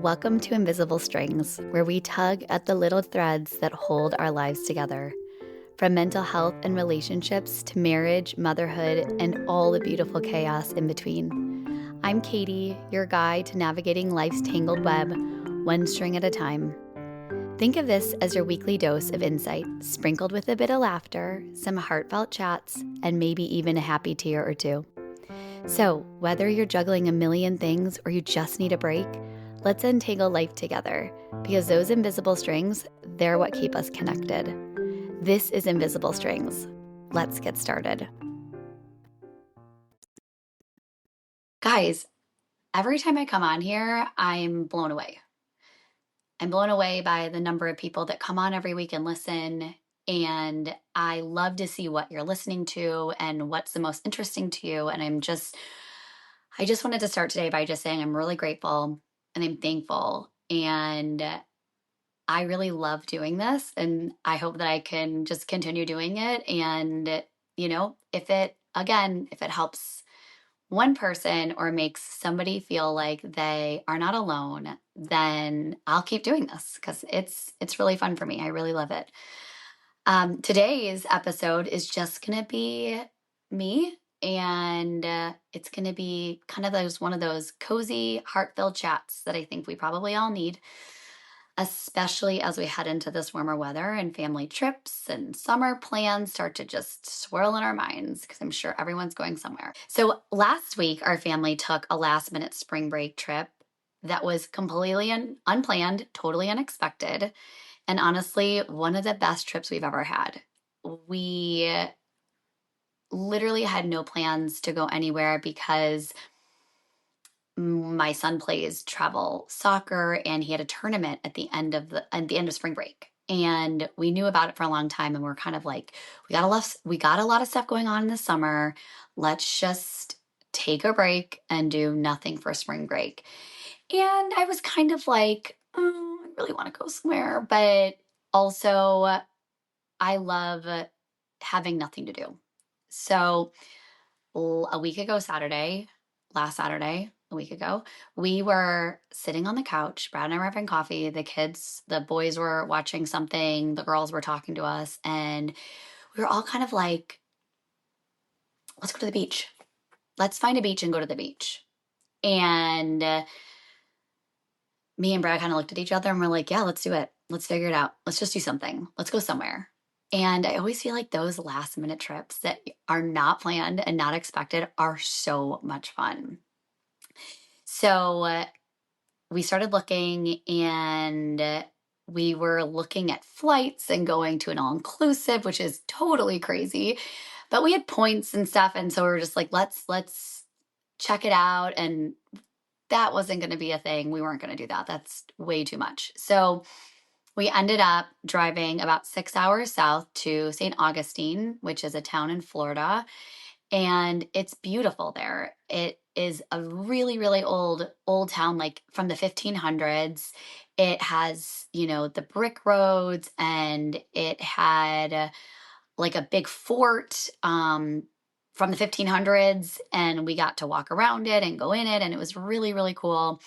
Welcome to Invisible Strings, where we tug at the little threads that hold our lives together. From mental health and relationships to marriage, motherhood, and all the beautiful chaos in between. I'm Katie, your guide to navigating life's tangled web, one string at a time. Think of this as your weekly dose of insight, sprinkled with a bit of laughter, some heartfelt chats, and maybe even a happy tear or two. So, whether you're juggling a million things or you just need a break, let's untangle life together, because those invisible strings, they're what keep us connected. This is Invisible Strings. Let's get started. Guys, every time I come on here, I'm blown away. I'm blown away by the number of people that come on every week and listen. And I love to see what you're listening to and what's the most interesting to you. And I just wanted to start today by just saying I'm really grateful and I'm thankful. And I really love doing this. And I hope that I can just continue doing it. And, if it helps one person or makes somebody feel like they are not alone, then I'll keep doing this because it's really fun for me. I really love it. Today's episode is just gonna be me, and it's gonna be kind of one of those cozy, heart-filled chats that I think we probably all need, especially as we head into this warmer weather and family trips and summer plans start to just swirl in our minds because I'm sure everyone's going somewhere. So last week, our family took a last-minute spring break trip that was completely unplanned, totally unexpected. And honestly, one of the best trips we've ever had. We literally had no plans to go anywhere because my son plays travel soccer and he had a tournament at the end of spring break. And we knew about it for a long time and we're kind of like, we got a lot of stuff going on in the summer. Let's just take a break and do nothing for spring break. And I was kind of like, I really want to go somewhere, but also I love having nothing to do. So a week ago last Saturday, a week ago, we were sitting on the couch. Brad and I were having coffee. The boys were watching something. The girls were talking to us. And we were all kind of like, let's go to the beach. Let's find a beach and go to the beach. And me and Brad kind of looked at each other and we're like, yeah, let's do it. Let's figure it out. Let's just do something. Let's go somewhere. And I always feel like those last minute trips that are not planned and not expected are so much fun. So we started looking and we were looking at flights and going to an all-inclusive, which is totally crazy. But we had points and stuff. And so we were just like, let's check it out. And that wasn't going to be a thing. We weren't going to do that. That's way too much. So we ended up driving about 6 hours south to St. Augustine, which is a town in Florida. And it's beautiful there. It is a really, really old town, like from the 1500s. It has, the brick roads, and it had like a big fort from the 1500s. And we got to walk around it and go in it. And it was really, really cool.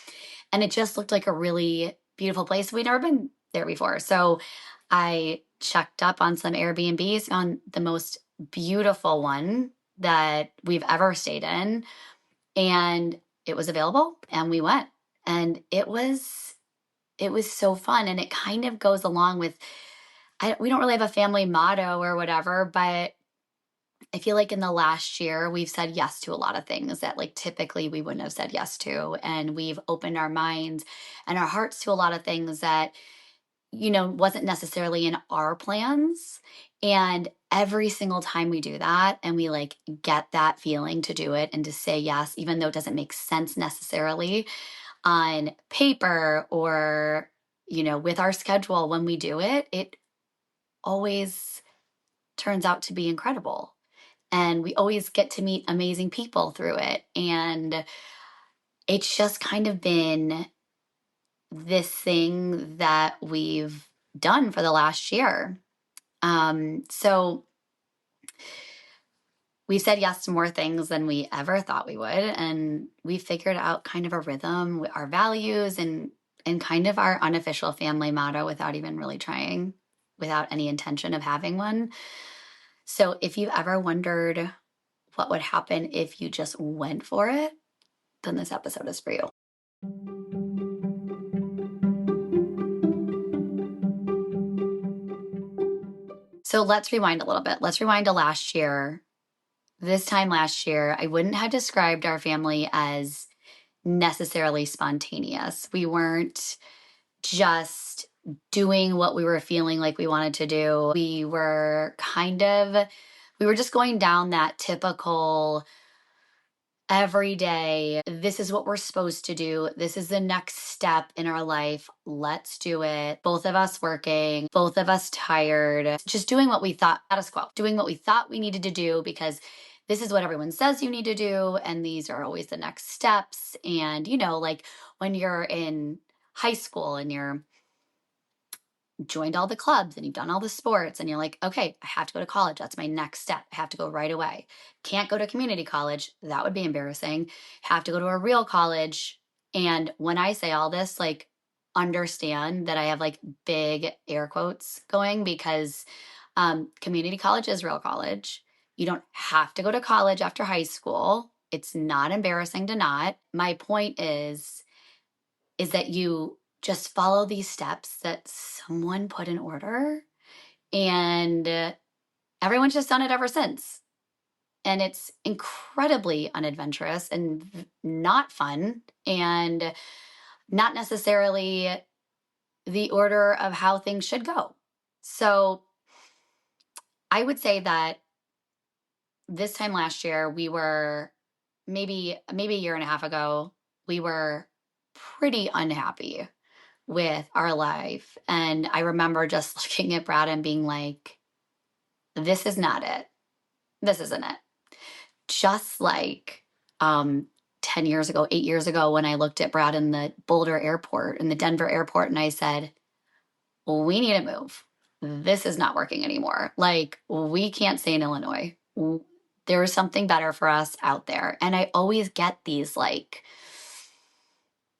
And it just looked like a really beautiful place. We'd never been there before. So I checked up on some Airbnbs, found the most beautiful one that we've ever stayed in. And it was available and we went. And it was so fun. And it kind of goes along with, we don't really have a family motto or whatever, but I feel like in the last year, we've said yes to a lot of things that like typically we wouldn't have said yes to. And we've opened our minds and our hearts to a lot of things that, wasn't necessarily in our plans. And every single time we do that and we like get that feeling to do it and to say yes, even though it doesn't make sense necessarily on paper or, with our schedule, when we do it, it always turns out to be incredible. And we always get to meet amazing people through it. And it's just kind of been this thing that we've done for the last year. So we said yes to more things than we ever thought we would. And we figured out kind of a rhythm with our values and and kind of our unofficial family motto without even really trying, without any intention of having one. So if you've ever wondered what would happen if you just went for it, then this episode is for you. So let's rewind a little bit. Let's rewind to last year. This time last year, I wouldn't have described our family as necessarily spontaneous. We weren't just doing what we were feeling like we wanted to do. We were just going down that typical every day. This is what we're supposed to do. This is the next step in our life. Let's do it. Both of us working, both of us tired, just doing what we thought, status quo, doing what we thought we needed to do because this is what everyone says you need to do. And these are always the next steps. And, like when you're in high school and you're joined all the clubs and you've done all the sports and you're like, okay, I have to go to college. That's my next step. I have to go right away. Can't go to community college. That would be embarrassing. Have to go to a real college. And when I say all this, like, understand that I have like big air quotes going because community college is real college. You don't have to go to college after high school. It's not embarrassing to not. My point is that you just follow these steps that someone put in order, and everyone's just done it ever since. And it's incredibly unadventurous and not fun and not necessarily the order of how things should go. So I would say that this time last year, we were maybe a year and a half ago, we were pretty unhappy with our life. And I remember just looking at Brad and being like, this is not it. This isn't it. Just like 10 years ago, 8 years ago, when I looked at Brad in the Boulder airport, in the Denver airport, and I said, well, we need to move. This is not working anymore. Like, we can't stay in Illinois. There is something better for us out there. And I always get these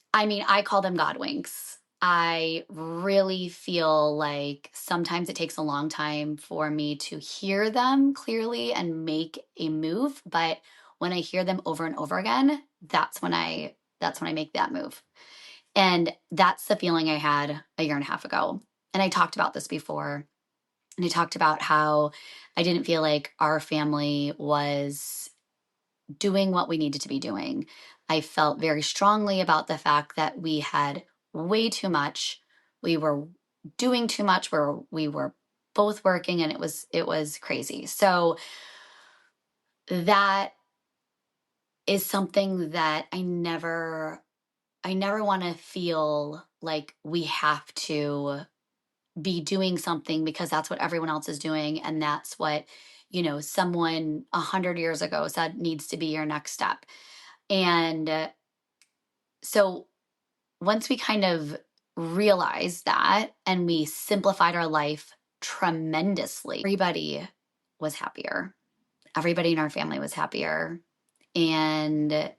I call them God winks. I really feel like sometimes it takes a long time for me to hear them clearly and make a move, but when I hear them over and over again, that's when I make that move. And that's the feeling I had a year and a half ago. And I talked about this before. And I talked about how I didn't feel like our family was doing what we needed to be doing. I felt very strongly about the fact that we had way too much. We were doing too much where we were both working, and it was crazy. So that is something that I never want to feel like we have to be doing something because that's what everyone else is doing, and that's what someone 100 years ago said needs to be your next step. And so once we kind of realized that and we simplified our life tremendously, everybody was happier. Everybody in our family was happier. And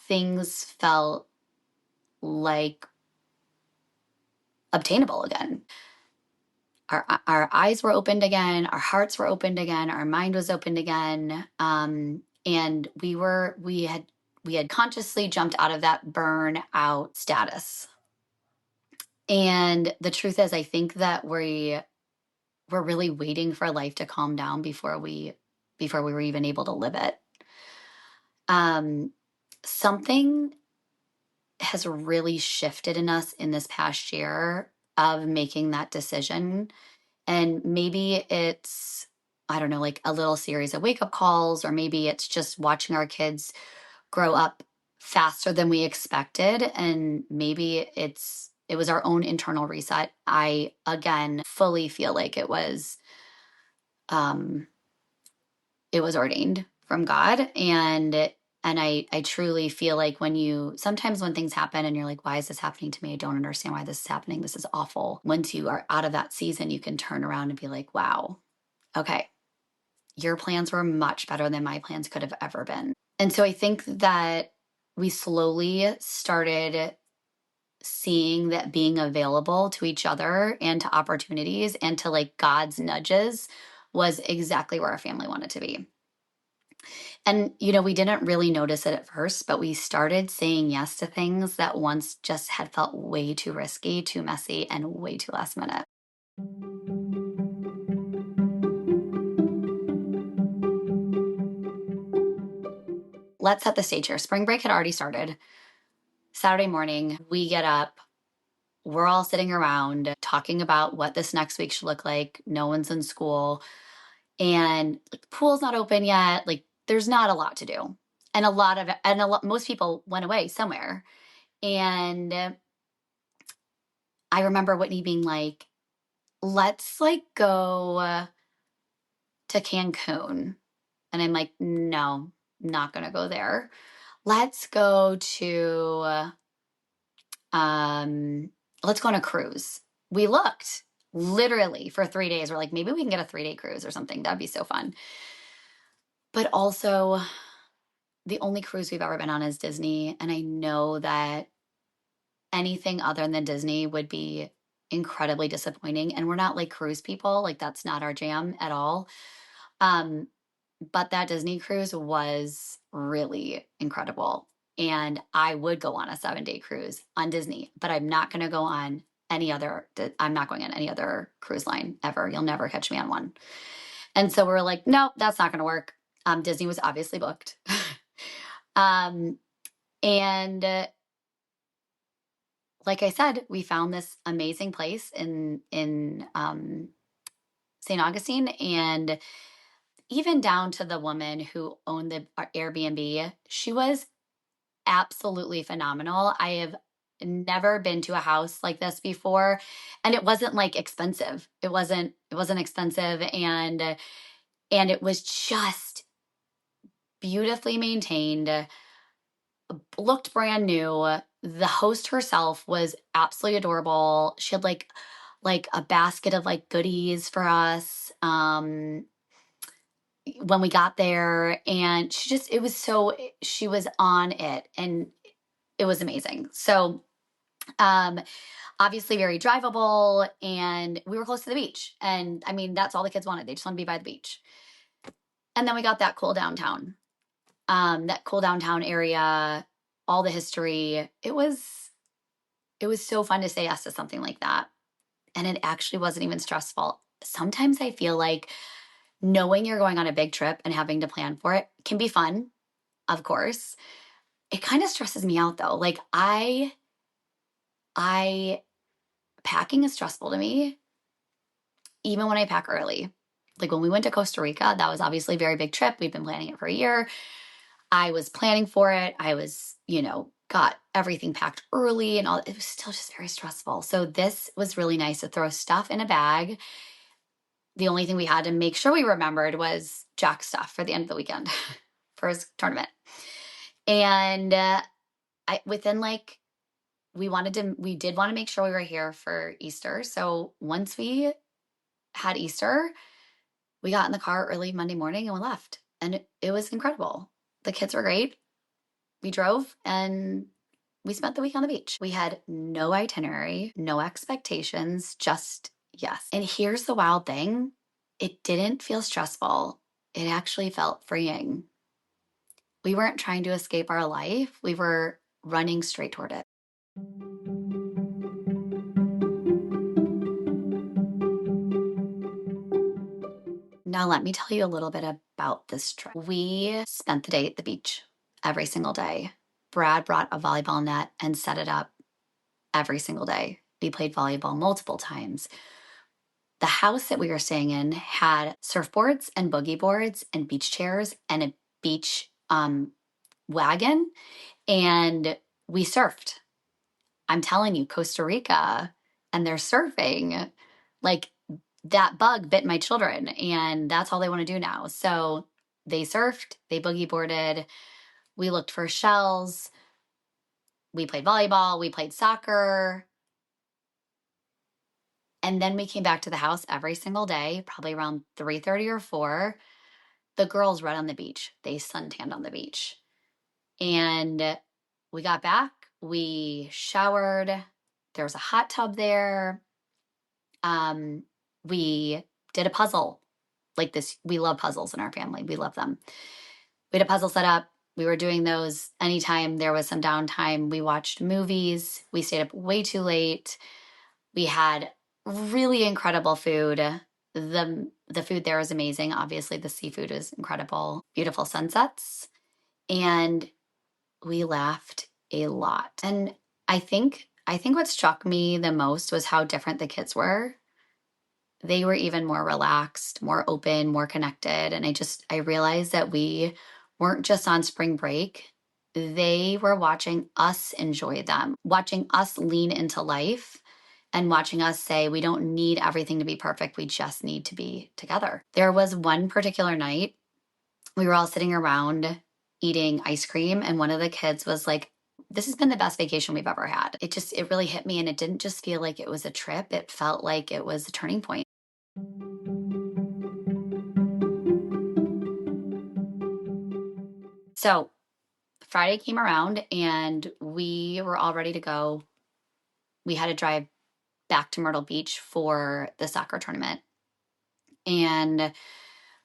things felt like obtainable again. Our eyes were opened again. Our hearts were opened again. Our mind was opened again. And we had consciously jumped out of that burnout status. And the truth is, I think that we're really waiting for life to calm down before we were even able to live it. Something has really shifted in us in this past year of making that decision. And maybe it's, I don't know, like a little series of wake up calls, or maybe it's just watching our kids grow up faster than we expected. And maybe it was our own internal reset. I, again, fully feel like it was ordained from God. And I truly feel like sometimes when things happen and you're like, why is this happening to me? I don't understand why this is happening. This is awful. Once you are out of that season, you can turn around and be like, wow, okay, your plans were much better than my plans could have ever been. And so I think that we slowly started seeing that being available to each other and to opportunities and to like God's nudges was exactly where our family wanted to be. And, we didn't really notice it at first, but we started saying yes to things that once just had felt way too risky, too messy, and way too last minute. Let's set the stage here. Spring break had already started. Saturday morning, we get up. We're all sitting around talking about what this next week should look like. No one's in school. And like, the pool's not open yet. Like, there's not a lot to do. And most people went away somewhere. And I remember Whitney being like, let's like go to Cancun. And I'm like, no, not going to go there. Let's go to, let's go on a cruise. We looked literally for 3 days. We're like, maybe we can get a 3-day cruise or something. That'd be so fun. But also, the only cruise we've ever been on is Disney. And I know that anything other than Disney would be incredibly disappointing. And we're not like cruise people. Like, that's not our jam at all. But that Disney cruise was really incredible. And I would go on a 7-day cruise on Disney, but I'm not going to go on I'm not going on any other cruise line ever. You'll never catch me on one. And so we're like, nope, that's not going to work. Disney was obviously booked. And like I said, we found this amazing place in St. Augustine, and even down to the woman who owned the Airbnb, she was absolutely phenomenal. I have never been to a house like this before, and it wasn't like expensive. It wasn't expensive, and it was just beautifully maintained, looked brand new. The host herself was absolutely adorable. She had like a basket of like goodies for us when we got there, and she was on it, and it was amazing. So um obviously very drivable, and we were close to the beach, and I mean, that's all the kids wanted. They just wanted to be by the beach. And then we got that cool downtown area, all the history. It was so fun to say yes to something like that. And it actually wasn't even stressful. Sometimes I feel like knowing you're going on a big trip and having to plan for it can be fun, of course. It kind of stresses me out though. Like I packing is stressful to me, even when I pack early. Like when we went to Costa Rica, that was obviously a very big trip. We've been planning it for a year. I was planning for it. I was, got everything packed early and all. It was still just very stressful. So this was really nice to throw stuff in a bag. The only thing we had to make sure we remembered was Jack's stuff for the end of the weekend for his tournament. And we did want to make sure we were here for Easter. So once we had Easter, we got in the car early Monday morning and we left. And it was incredible. The kids were great. We drove and we spent the week on the beach. We had no itinerary, no expectations, just yes. And here's the wild thing. It didn't feel stressful. It actually felt freeing. We weren't trying to escape our life. We were running straight toward it. Now, let me tell you a little bit about this trip. We spent the day at the beach every single day. Brad brought a volleyball net and set it up every single day. We played volleyball multiple times. The house that we were staying in had surfboards and boogie boards and beach chairs and a beach wagon, and we surfed. I'm telling you, Costa Rica and their surfing, like that bug bit my children, and that's all they want to do now. So they surfed, they boogie boarded, we looked for shells, we played volleyball, we played soccer. And then we came back to the house every single day, probably around 3:30 or 4. The girls read on the beach. They suntanned on the beach. And we got back, We showered. There was a hot tub there. We did a puzzle like this. We love puzzles in our family. We love them. We had a puzzle set up. We were doing those anytime there was some downtime. We watched movies. We stayed up way too late. We had really incredible food. The food there is amazing. Obviously, the seafood is incredible. Beautiful sunsets. And we laughed a lot. And I think what struck me the most was how different the kids were. They were even more relaxed, more open, more connected. And I realized that we weren't just on spring break. They were watching us enjoy them, watching us lean into life, and watching us say, we don't need everything to be perfect. We just need to be together. There was one particular night, we were all sitting around eating ice cream, and one of the kids was like, this has been the best vacation we've ever had. It really hit me, and it didn't just feel like it was a trip. It felt like it was a turning point. So Friday came around and we were all ready to go. We had to drive back to Myrtle Beach for the soccer tournament. And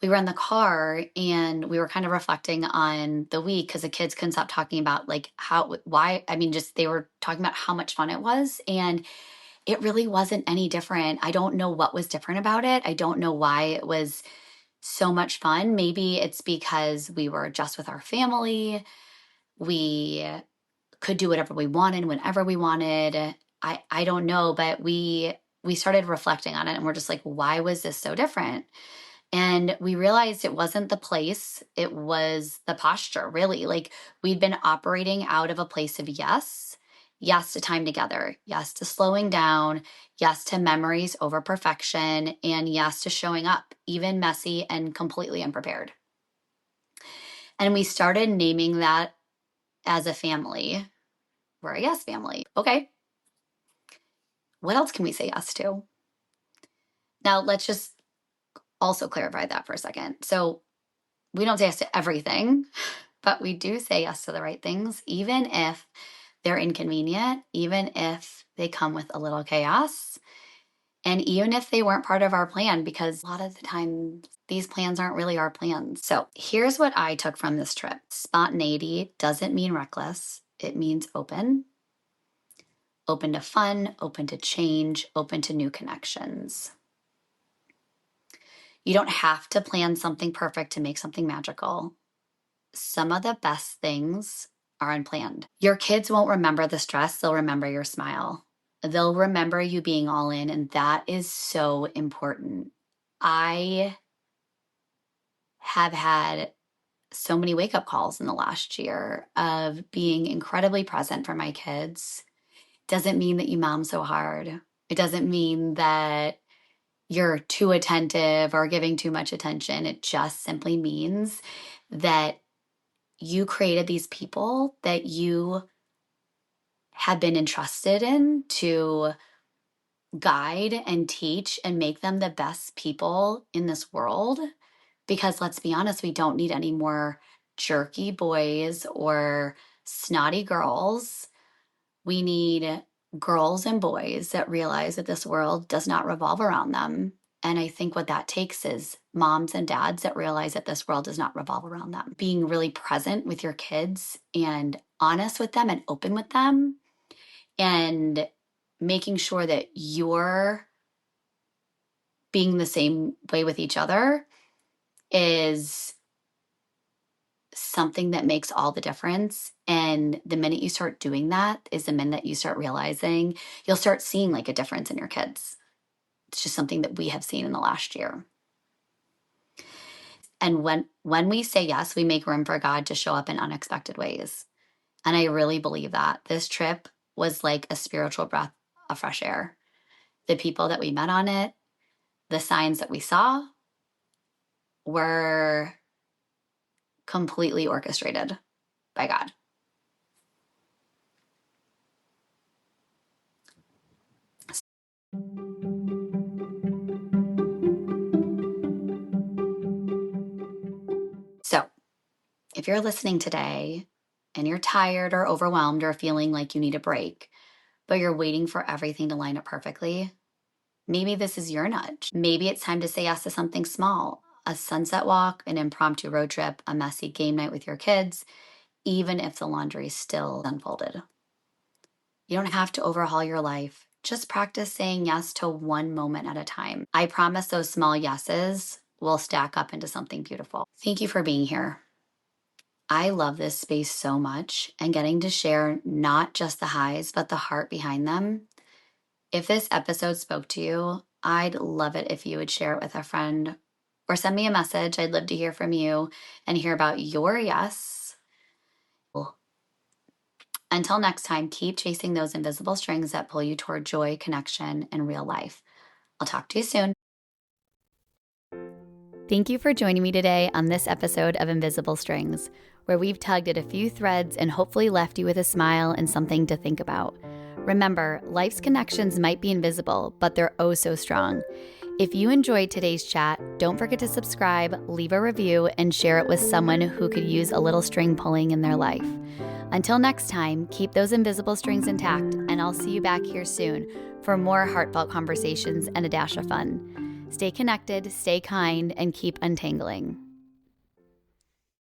we were in the car and we were kind of reflecting on the week because the kids couldn't stop talking about like just they were talking about how much fun it was. And it really wasn't any different. I don't know what was different about it. I don't know why it was so much fun. Maybe it's because we were just with our family. We could do whatever we wanted whenever we wanted. I don't know, but we started reflecting on it and we're just like, why was this so different? And we realized it wasn't the place, it was the posture, really. Like we'd been operating out of a place of yes to time together, yes to slowing down, yes to memories over perfection, and yes to showing up, even messy and completely unprepared. And we started naming that as a family. We're a yes family. Okay. What else can we say yes to? Now, let's just also clarify that for a second. So, we don't say yes to everything, but we do say yes to the right things, even if they're inconvenient, even if they come with a little chaos, and even if they weren't part of our plan, because a lot of the time, these plans aren't really our plans. So, here's what I took from this trip: spontaneity doesn't mean reckless, it means open. Open to fun, open to change, open to new connections. You don't have to plan something perfect to make something magical. Some of the best things are unplanned. Your kids won't remember the stress, they'll remember your smile. They'll remember you being all in, and that is so important. I have had so many wake up calls in the last year of being incredibly present for my kids. Doesn't mean that you mom so hard. It doesn't mean that you're too attentive or giving too much attention. It just simply means that you created these people that you have been entrusted in to guide and teach and make them the best people in this world. Because let's be honest, we don't need any more jerky boys or snotty girls. We need girls and boys that realize that this world does not revolve around them. And I think what that takes is moms and dads that realize that this world does not revolve around them. Being really present with your kids and honest with them and open with them, and making sure that you're being the same way with each other is something that makes all the difference. And the minute you start doing that is the minute you start realizing you'll start seeing like a difference in your kids. It's just something that we have seen in the last year. And when we say yes, we make room for God to show up in unexpected ways. And I really believe that this trip was like a spiritual breath of fresh air. The people that we met on it, the signs that we saw were completely orchestrated by God. So, if you're listening today and you're tired or overwhelmed or feeling like you need a break, but you're waiting for everything to line up perfectly, maybe this is your nudge. Maybe it's time to say yes to something small, a sunset walk, an impromptu road trip, a messy game night with your kids, even if the laundry is still unfolded. You don't have to overhaul your life. Just practice saying yes to one moment at a time. I promise those small yeses will stack up into something beautiful. Thank you for being here. I love this space so much and getting to share not just the highs, but the heart behind them. If this episode spoke to you, I'd love it if you would share it with a friend or send me a message. I'd love to hear from you and hear about your yes. Until next time, keep chasing those invisible strings that pull you toward joy, connection, and real life. I'll talk to you soon. Thank you for joining me today on this episode of Invisible Strings, where we've tugged at a few threads and hopefully left you with a smile and something to think about. Remember, life's connections might be invisible, but they're oh so strong. If you enjoyed today's chat, don't forget to subscribe, leave a review, and share it with someone who could use a little string pulling in their life. Until next time, keep those invisible strings intact, and I'll see you back here soon for more heartfelt conversations and a dash of fun. Stay connected, stay kind, and keep untangling.